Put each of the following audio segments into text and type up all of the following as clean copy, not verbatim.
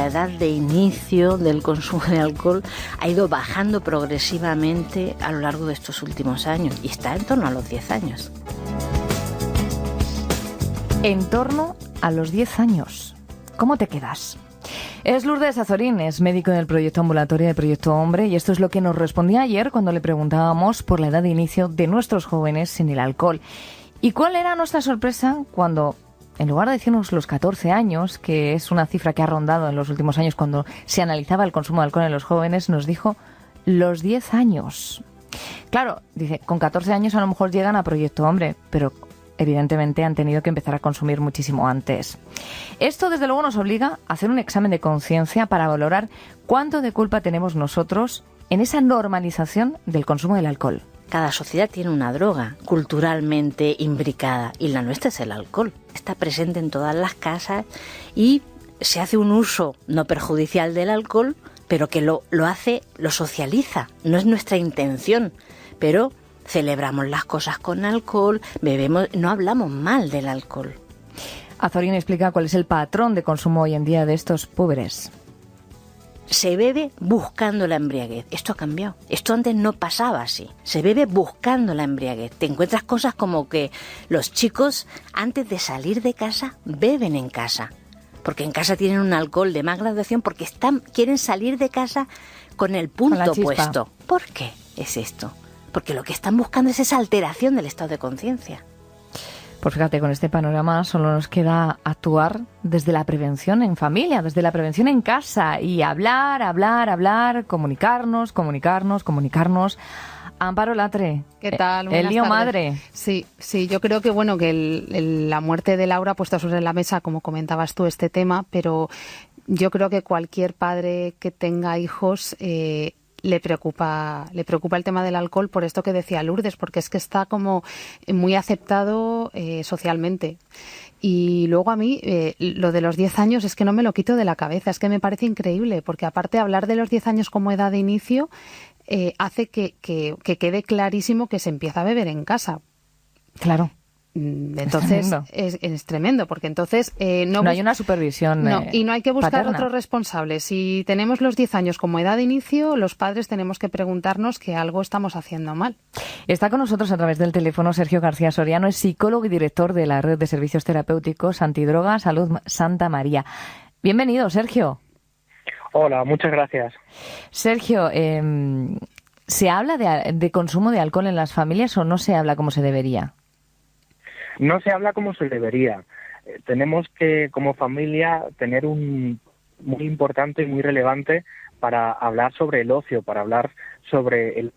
la edad de inicio del consumo de alcohol ha ido bajando progresivamente a lo largo de estos últimos años y está en torno a los 10 años. En torno a los 10 años. ¿Cómo te quedas? Es Lourdes Azorín, es médico en el proyecto ambulatorio del Proyecto Hombre, y esto es lo que nos respondía ayer cuando le preguntábamos por la edad de inicio de nuestros jóvenes sin el alcohol. ¿Y cuál era nuestra sorpresa cuando, en lugar de decirnos los 14 años, que es una cifra que ha rondado en los últimos años cuando se analizaba el consumo de alcohol en los jóvenes, nos dijo los 10 años? Claro, dice, con 14 años a lo mejor llegan a Proyecto Hombre, pero evidentemente han tenido que empezar a consumir muchísimo antes. Esto, desde luego, nos obliga a hacer un examen de conciencia para valorar cuánto de culpa tenemos nosotros en esa normalización del consumo del alcohol. Cada sociedad tiene una droga culturalmente imbricada y la nuestra es el alcohol. Está presente en todas las casas y se hace un uso no perjudicial del alcohol, pero que lo socializa. No es nuestra intención, pero celebramos las cosas con alcohol, bebemos, no hablamos mal del alcohol. Azorín explica cuál es el patrón de consumo hoy en día de estos pobres. Se bebe buscando la embriaguez. Esto ha cambiado. Esto antes no pasaba así. Se bebe buscando la embriaguez. Te encuentras cosas como que los chicos, antes de salir de casa, beben en casa. Porque en casa tienen un alcohol de más graduación, porque quieren salir de casa con el punto puesto. ¿Por qué es esto? Porque lo que están buscando es esa alteración del estado de conciencia. Pues fíjate, con este panorama solo nos queda actuar desde la prevención en familia, desde la prevención en casa y hablar, comunicarnos. Amparo Latre. ¿Qué tal? El lío madre. Sí, yo creo que la muerte de Laura ha puesto sobre la mesa, como comentabas tú, este tema, pero yo creo que cualquier padre que tenga hijos le preocupa el tema del alcohol, por esto que decía Lourdes, porque es que está como muy aceptado socialmente. Y luego a mí lo de los 10 años es que no me lo quito de la cabeza, es que me parece increíble, porque aparte hablar de los 10 años como edad de inicio hace que quede clarísimo que se empieza a beber en casa. Claro. Entonces es tremendo, porque entonces no hay una supervisión y no hay que buscar paterna. otro responsable. Si tenemos los 10 años como edad de inicio, los padres tenemos que preguntarnos que algo estamos haciendo mal. Está con nosotros a través del teléfono Sergio García Soriano, es psicólogo y director de la Red de Servicios Terapéuticos Antidroga Salud Santa María. Bienvenido, Sergio. Hola, muchas gracias. Sergio, ¿se habla de consumo de alcohol en las familias o no se habla como se debería? No se habla como se debería. Tenemos que, como familia, tener un muy importante y muy relevante para hablar sobre el ocio, para hablar sobre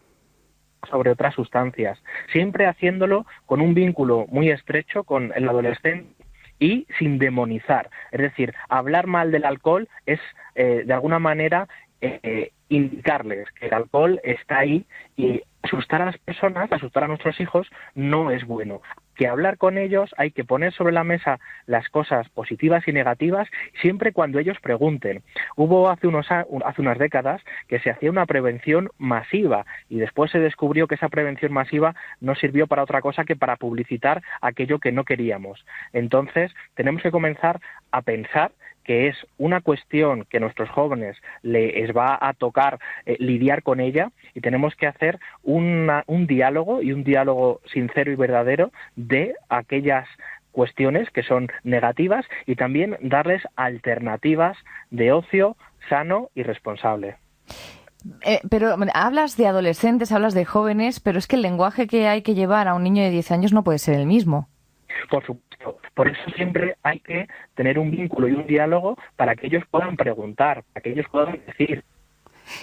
otras sustancias, siempre haciéndolo con un vínculo muy estrecho con el adolescente y sin demonizar. Es decir, hablar mal del alcohol es, de alguna manera, indicarles que el alcohol está ahí, y asustar a las personas, asustar a nuestros hijos, no es bueno. Que hablar con ellos, hay que poner sobre la mesa las cosas positivas y negativas siempre cuando ellos pregunten. Hubo hace unas décadas que se hacía una prevención masiva y después se descubrió que esa prevención masiva no sirvió para otra cosa que para publicitar aquello que no queríamos. Entonces tenemos que comenzar a pensar que es una cuestión que a nuestros jóvenes les va a tocar lidiar con ella, y tenemos que hacer un diálogo, y un diálogo sincero y verdadero de aquellas cuestiones que son negativas, y también darles alternativas de ocio sano y responsable. Pero hablas de adolescentes, hablas de jóvenes, pero es que el lenguaje que hay que llevar a un niño de 10 años no puede ser el mismo. Por supuesto. Por eso siempre hay que tener un vínculo y un diálogo para que ellos puedan preguntar, para que ellos puedan decir.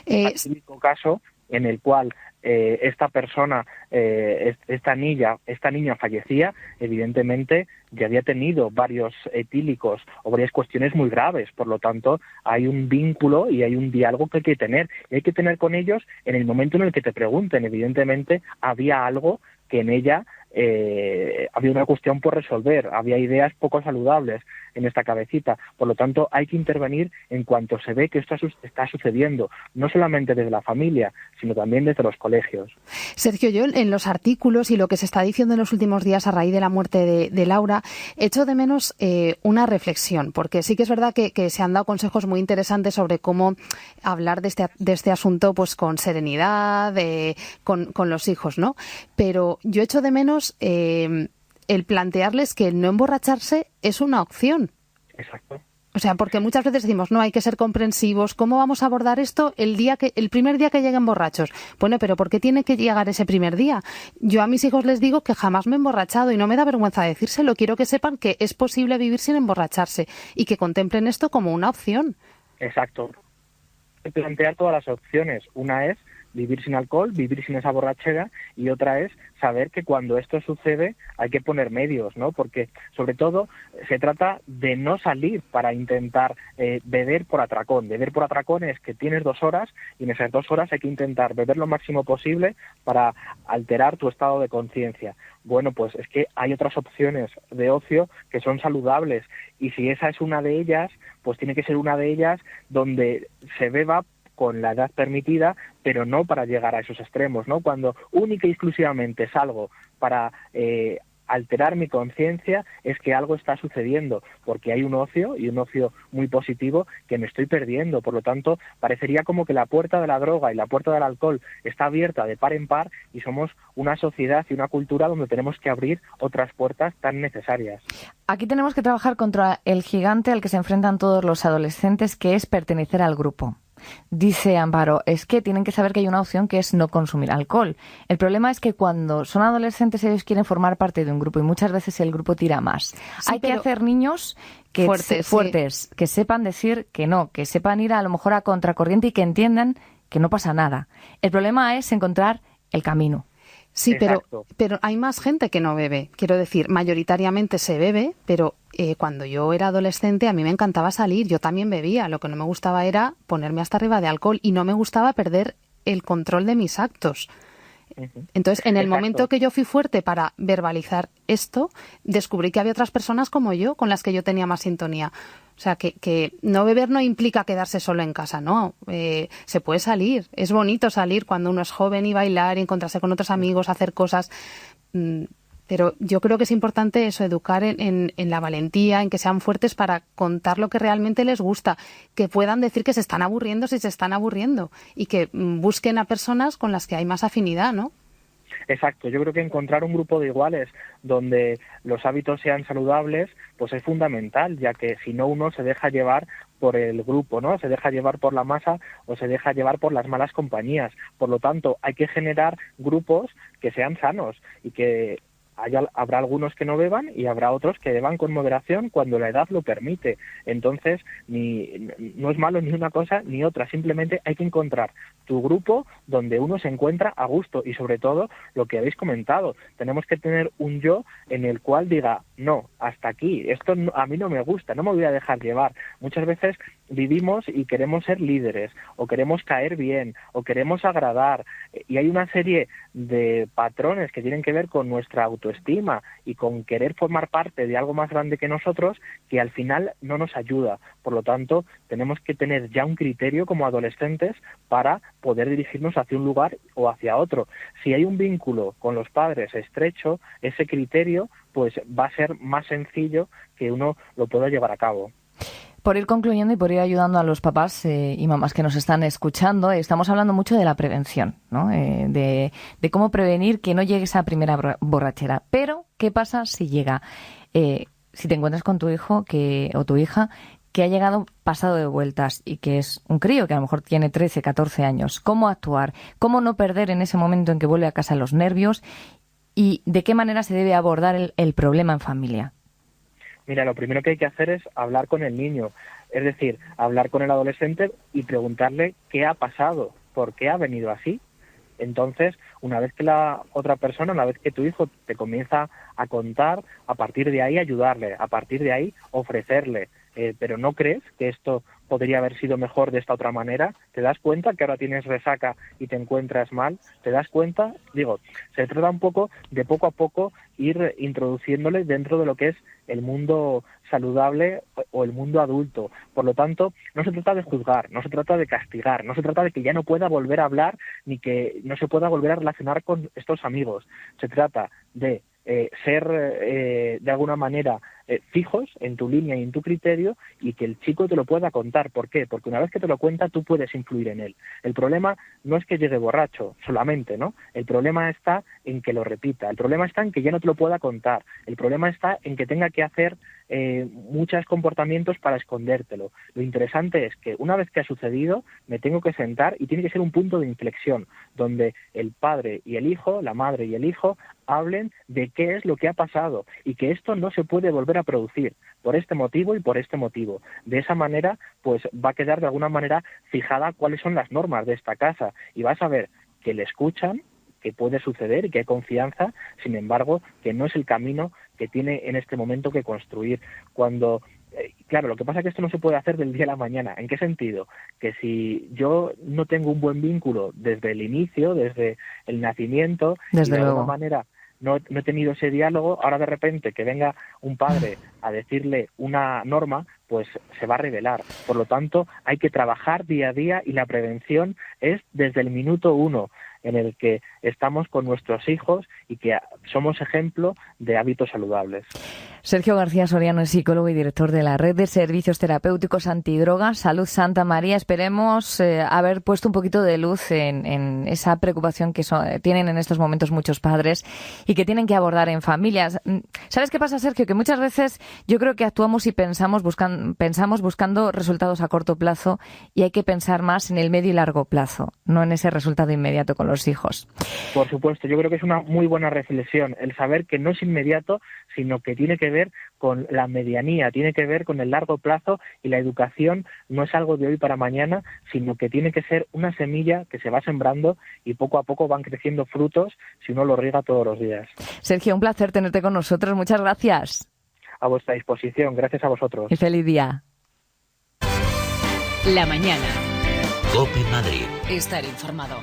El único caso en el cual esta persona, esta niña fallecía, evidentemente ya había tenido varios etílicos o varias cuestiones muy graves. Por lo tanto, hay un vínculo y hay un diálogo que hay que tener. Y hay que tener con ellos en el momento en el que te pregunten. Evidentemente, había algo que en ella había una cuestión por resolver, había ideas poco saludables en esta cabecita. Por lo tanto, hay que intervenir en cuanto se ve que esto está sucediendo, no solamente desde la familia, sino también desde los colegios. Sergio, yo en los artículos y lo que se está diciendo en los últimos días a raíz de la muerte de Laura, echo de menos una reflexión, porque sí que es verdad que se han dado consejos muy interesantes sobre cómo hablar de este asunto pues con serenidad, con los hijos, ¿no? Pero yo echo de menos el plantearles que no emborracharse es una opción. Exacto. O sea, porque muchas veces decimos, no, hay que ser comprensivos. ¿Cómo vamos a abordar esto el primer día que lleguen borrachos? Bueno, pero ¿por qué tiene que llegar ese primer día? Yo a mis hijos les digo que jamás me he emborrachado y no me da vergüenza decírselo. Quiero que sepan que es posible vivir sin emborracharse y que contemplen esto como una opción. Exacto. Plantear todas las opciones. Una es vivir sin alcohol, vivir sin esa borrachera, y otra es saber que cuando esto sucede hay que poner medios, ¿no? Porque sobre todo se trata de no salir para intentar beber por atracón. Beber por atracón es que tienes 2 horas y en esas 2 horas hay que intentar beber lo máximo posible para alterar tu estado de conciencia. Bueno, pues es que hay otras opciones de ocio que son saludables, y si esa es una de ellas, pues tiene que ser una de ellas donde se beba con la edad permitida, pero no para llegar a esos extremos, ¿no? Cuando única y exclusivamente salgo para alterar mi conciencia, es que algo está sucediendo, porque hay un ocio, y un ocio muy positivo, que me estoy perdiendo. Por lo tanto, parecería como que la puerta de la droga y la puerta del alcohol está abierta de par en par, y somos una sociedad y una cultura donde tenemos que abrir otras puertas tan necesarias. Aquí tenemos que trabajar contra el gigante al que se enfrentan todos los adolescentes, que es pertenecer al grupo. Dice Amparo, es que tienen que saber que hay una opción, que es no consumir alcohol. El problema es que cuando son adolescentes ellos quieren formar parte de un grupo y muchas veces el grupo tira más. Sí, hay que hacer niños que fuertes, sí, que sepan decir que no, que sepan ir a lo mejor a contracorriente y que entiendan que no pasa nada. El problema es encontrar el camino. Sí, pero hay más gente que no bebe. Quiero decir, mayoritariamente se bebe, pero cuando yo era adolescente a mí me encantaba salir. Yo también bebía. Lo que no me gustaba era ponerme hasta arriba de alcohol y no me gustaba perder el control de mis actos. Entonces, en el momento que yo fui fuerte para verbalizar esto, descubrí que había otras personas como yo con las que yo tenía más sintonía. O sea, que no beber no implica quedarse solo en casa, ¿no? Se puede salir. Es bonito salir cuando uno es joven y bailar y encontrarse con otros amigos, hacer cosas. Pero yo creo que es importante eso, educar en la valentía, en que sean fuertes para contar lo que realmente les gusta, que puedan decir que se están aburriendo si se están aburriendo y que busquen a personas con las que hay más afinidad, ¿no? Exacto, yo creo que encontrar un grupo de iguales donde los hábitos sean saludables, pues es fundamental, ya que si no uno se deja llevar por el grupo, ¿no? Se deja llevar por la masa o se deja llevar por las malas compañías. Por lo tanto, hay que generar grupos que sean sanos y que habrá algunos que no beban y habrá otros que beban con moderación cuando la edad lo permite. Entonces, no es malo ni una cosa ni otra, simplemente hay que encontrar tu grupo donde uno se encuentra a gusto y sobre todo lo que habéis comentado, tenemos que tener un yo en el cual diga, no, hasta aquí, esto a mí no me gusta, no me voy a dejar llevar. Muchas veces vivimos y queremos ser líderes o queremos caer bien o queremos agradar y hay una serie de patrones que tienen que ver con nuestra autoestima y con querer formar parte de algo más grande que nosotros que al final no nos ayuda. Por lo tanto, tenemos que tener ya un criterio como adolescentes para poder dirigirnos hacia un lugar o hacia otro. Si hay un vínculo con los padres estrecho, ese criterio pues va a ser más sencillo que uno lo pueda llevar a cabo. Por ir concluyendo y por ir ayudando a los papás y mamás que nos están escuchando, estamos hablando mucho de la prevención, ¿no? De cómo prevenir que no llegue esa primera borrachera. Pero, ¿qué pasa si llega? Si te encuentras con tu hijo o tu hija que ha llegado pasado de vueltas y que es un crío que a lo mejor tiene 13, 14 años. ¿Cómo actuar? ¿Cómo no perder en ese momento en que vuelve a casa los nervios? ¿Y de qué manera se debe abordar el problema en familia? Mira, lo primero que hay que hacer es hablar con el niño, es decir, hablar con el adolescente y preguntarle qué ha pasado, por qué ha venido así. Entonces, una vez que la otra persona, una vez que tu hijo te comienza a contar, a partir de ahí ayudarle, a partir de ahí ofrecerle. Pero ¿no crees que esto podría haber sido mejor de esta otra manera? ¿Te das cuenta que ahora tienes resaca y te encuentras mal? ¿Te das cuenta? Digo, se trata un poco de poco a poco ir introduciéndole dentro de lo que es el mundo saludable o el mundo adulto. Por lo tanto, no se trata de juzgar, no se trata de castigar, no se trata de que ya no pueda volver a hablar ni que no se pueda volver a relacionar con estos amigos. Se trata de ser de alguna manera fijos en tu línea y en tu criterio, y que el chico te lo pueda contar. ¿Por qué? Porque una vez que te lo cuenta, tú puedes influir en él. El problema no es que llegue borracho solamente, ¿no? El problema está en que lo repita, el problema está en que ya no te lo pueda contar, el problema está en que tenga que hacer muchos comportamientos para escondértelo. Lo interesante es que una vez que ha sucedido, me tengo que sentar, y tiene que ser un punto de inflexión donde el padre y el hijo, la madre y el hijo, hablen de qué es lo que ha pasado y que esto no se puede volver a producir por este motivo y por este motivo. De esa manera, pues va a quedar de alguna manera fijada cuáles son las normas de esta casa, y vas a ver que le escuchan, que puede suceder y que hay confianza, sin embargo, que no es el camino que tiene en este momento que construir. Cuando claro, lo que pasa es que esto no se puede hacer del día a la mañana. ¿En qué sentido? Que si yo no tengo un buen vínculo desde el inicio, desde el nacimiento, desde y de luego alguna manera no he tenido ese diálogo, ahora de repente que venga un padre a decirle una norma, pues se va a revelar. Por lo tanto, hay que trabajar día a día, y la prevención es desde el minuto 1 en el que estamos con nuestros hijos y que somos ejemplo de hábitos saludables. Sergio García Soriano es psicólogo y director de la Red de Servicios Terapéuticos Antidrogas Salud Santa María. Esperemos haber puesto un poquito de luz en esa preocupación que tienen en estos momentos muchos padres y que tienen que abordar en familias. ¿Sabes qué pasa, Sergio? Que muchas veces yo creo que actuamos y pensamos buscando resultados a corto plazo, y hay que pensar más en el medio y largo plazo, no en ese resultado inmediato con los hijos. Por supuesto, yo creo que es una muy buena reflexión el saber que no es inmediato, sino que tiene que ver con la medianía, tiene que ver con el largo plazo, y la educación no es algo de hoy para mañana, sino que tiene que ser una semilla que se va sembrando y poco a poco van creciendo frutos si uno lo riega todos los días. Sergio, un placer tenerte con nosotros. Muchas gracias. A vuestra disposición. Gracias a vosotros. Y feliz día. La mañana. COPE Madrid. Estar informado.